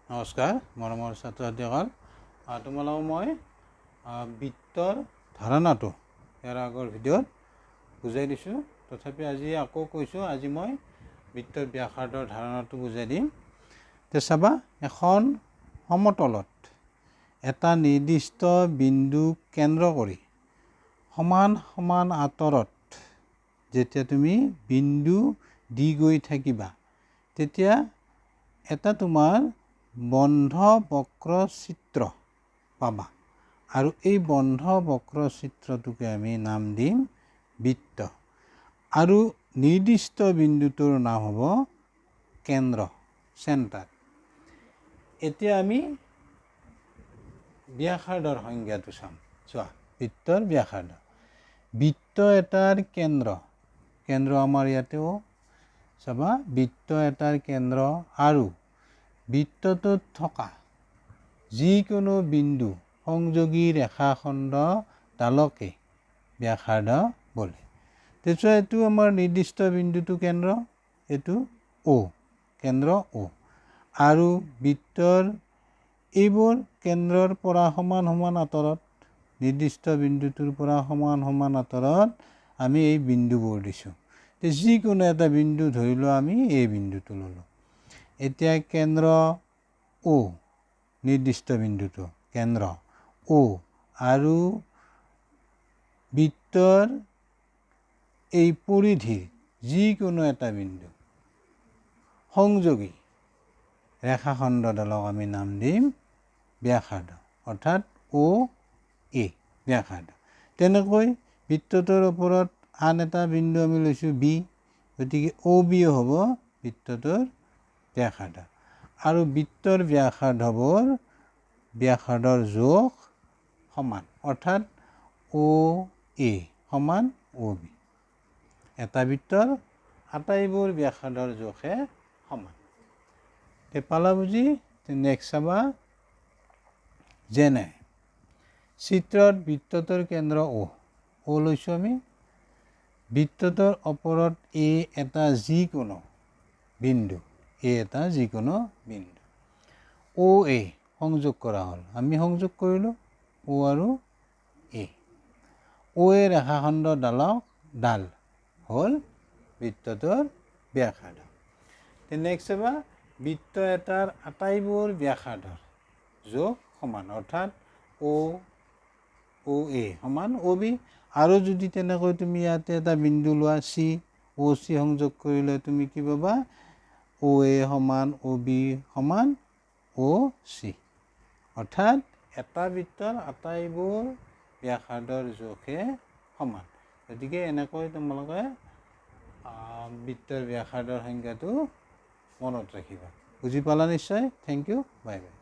নমস্কাৰ মৰমৰ ছাত্ৰ ছাত্ৰীসকল, তোমালোকক মই বৃত্তৰ ধাৰণাটো ইয়াৰ আগৰ ভিডিঅ'ত বুজাই দিছোঁ। তথাপি আজি আকৌ কৈছোঁ, আজি মই বৃত্তৰ ব্যাসাৰ্ধৰ ধাৰণাটো বুজাই দিম। তে চাবা, এখন সমতলত এটা নিৰ্দিষ্ট বিন্দু কেন্দ্ৰ কৰি সমান সমান আঁতৰত যেতিয়া তুমি বিন্দু দি গৈ থাকিবা, তেতিয়া এটা তোমাৰ বন্ধ বক্ৰচিত্ৰ পাবা, আৰু এই বন্ধ বক্ৰচিত্ৰটোকে আমি নাম দিম বৃত্ত, আৰু নিৰ্দিষ্ট বিন্দুটোৰ নাম হ'ব কেন্দ্ৰ, চেণ্টাৰ। এতিয়া আমি ব্যাসাৰ্ধৰ সংজ্ঞাটো চাম। চোৱা, বৃত্তৰ ব্যাসাৰ্ধ। বৃত্ত এটাৰ কেন্দ্ৰ আমাৰ ইয়াতেও চাবা, বৃত্ত এটাৰ কেন্দ্ৰ আৰু বৃত্তটোত থকা যিকোনো বিন্দু সংযোগী ৰেখাখণ্ডডালকে ব্যাসাৰ্ধ বোলে। তেতিয়া এইটো আমাৰ নিৰ্দিষ্ট বিন্দুটো কেন্দ্ৰ, এইটো O, কেন্দ্ৰ O, আৰু বৃত্তৰ এইবোৰ কেন্দ্ৰৰ পৰা সমান সমান আঁতৰত, নিৰ্দিষ্ট বিন্দুটোৰ পৰা সমান সমান আঁতৰত আমি এই বিন্দুবোৰ দিছোঁ। যিকোনো এটা বিন্দু ধৰি লোৱা, আমি এই বিন্দুটো ল'লোঁ। এতিয়া কেন্দ্ৰ O, নিৰ্দিষ্ট বিন্দুটো কেন্দ্ৰ O, আৰু বৃত্তৰ এই পৰিধিৰ যিকোনো এটা বিন্দু সংযোগী ৰেখাখণ্ডডালক আমি নাম দিম ব্যাসাৰ্ধ, অৰ্থাৎ OA ব্যাসাৰ্ধ। তেনেকৈ বৃত্তটোৰ ওপৰত আন এটা বিন্দু আমি লৈছোঁ B, গতিকে OB হ'ব বৃত্তটোৰ ব্যাসাৰ্ধ। আৰু বৃত্তৰ ব্যাসাৰ্ধৰ জোখ সমান, অৰ্থাৎ OA সমান OB। এটা বৃত্তৰ আটাইবোৰ ব্যাসাৰ্ধৰ জোখে সমান। পালা বুজি? নেক্সট চাবা, যেনে চিত্ৰত বৃত্তটোৰ কেন্দ্ৰ O লৈছোঁ আমি। বৃত্তটোৰ ওপৰত A এটা যিকোনো বিন্দু, OA সংযোগ কৰা হ'ল। আমি সংযোগ কৰিলোঁ O আৰু A। OA ৰেখাখণ্ডডাল হ'ল বৃত্তটোৰ ব্যাসাৰ্ধ। নেক্সট চাবা, বৃত্ত এটাৰ আটাইবোৰ ব্যাসাৰ্ধৰ জোখ সমান, অৰ্থাৎ OA সমান OB। আৰু যদি তেনেকৈ তুমি ইয়াতে এটা বিন্দু লোৱা C, OC সংযোগ কৰিলে তুমি কি পাবা? OA সমান OB সমান OC, অৰ্থাৎ এটা বৃত্তৰ আটাইবোৰ ব্যাসাৰ্ধৰ জোখে সমান। গতিকে এনেকৈ তোমালোকে বৃত্তৰ ব্যাসাৰ্ধৰ সংজ্ঞাটো মনত ৰাখিবা। বুজি পালা নিশ্চয়? Thank you, bye by.